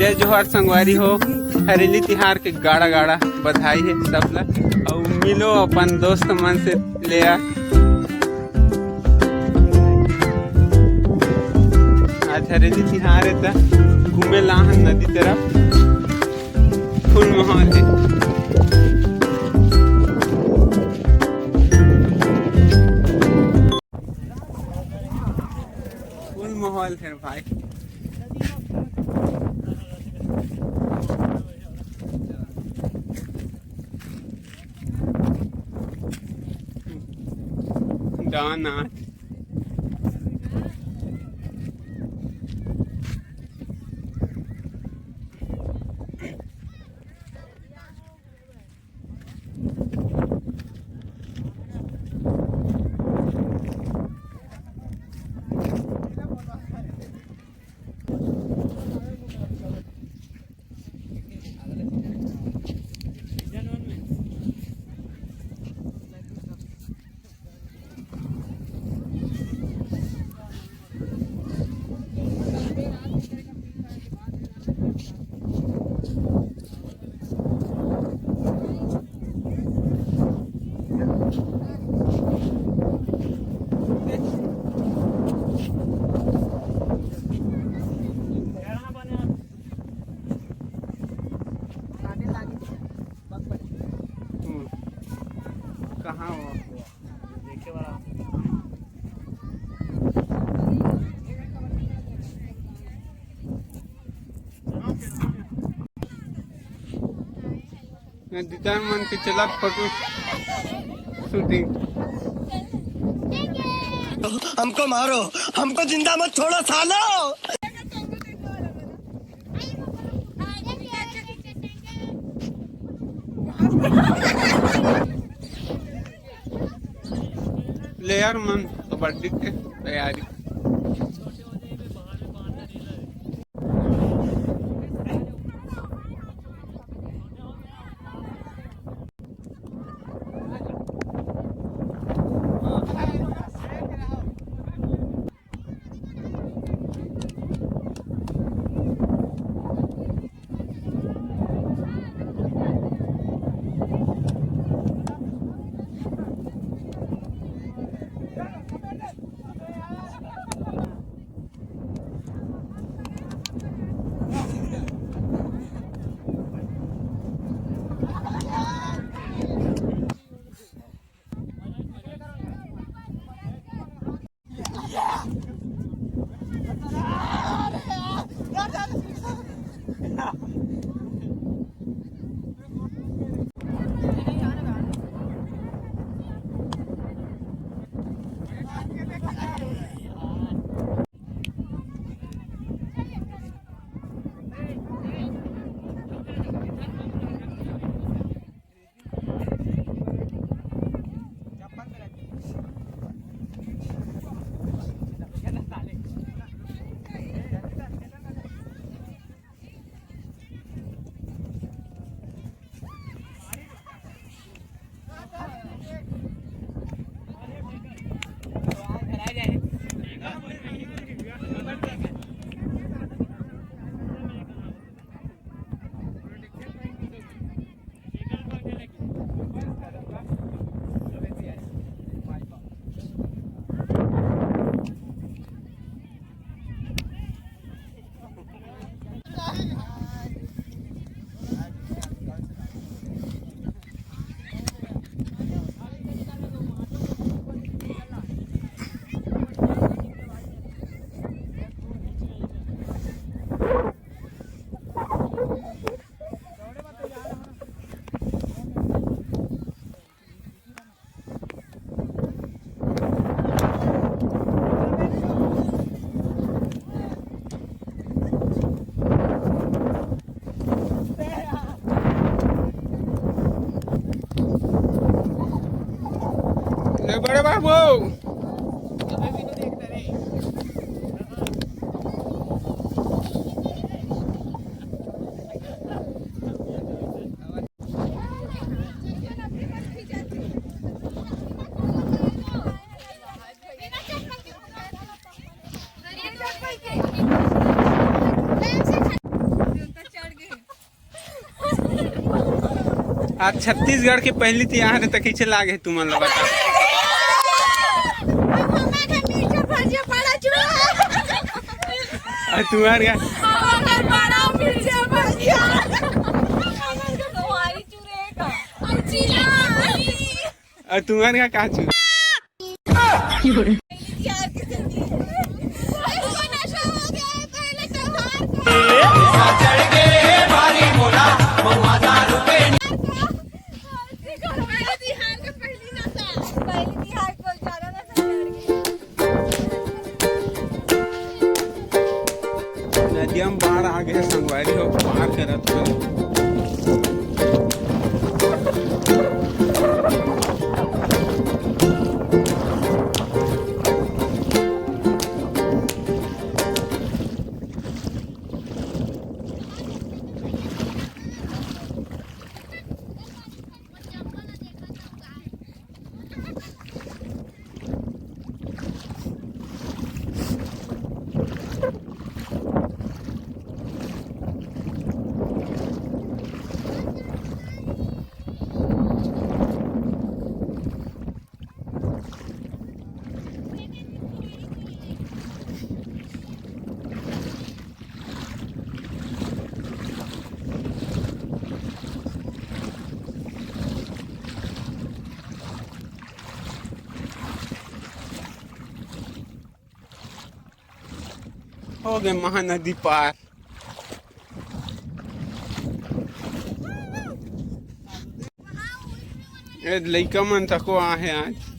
जय जोहार संगवारी हो। हरेली तिहार के गाड़ा गाड़ा बधाई है सबला। और मिलो अपन दोस्त मन से ले आ। आज हरेली तिहार है तो घूमे लाहन नदी तरफ। फुल माहौल है। फुल माहौल है भाई। दाना कहाँ हो देखे वाला। दीदा मन के चला फोटो शूटिंग। हमको मारो, हमको जिंदा मत छोड़ो सालो। प्लेयर मन कबड्डी के तैयारी। बड़े बाबू आज छत्तीसगढ़ के पहली तिहार तक खींचे लागे तुम लोग बता। तुम्हारे तुम्हारे यहाँ कहा चू नदिया में बाढ़ आ गए संगवारी हो पार करत हो गए महानदी पार। लइका मन तको आहे आज।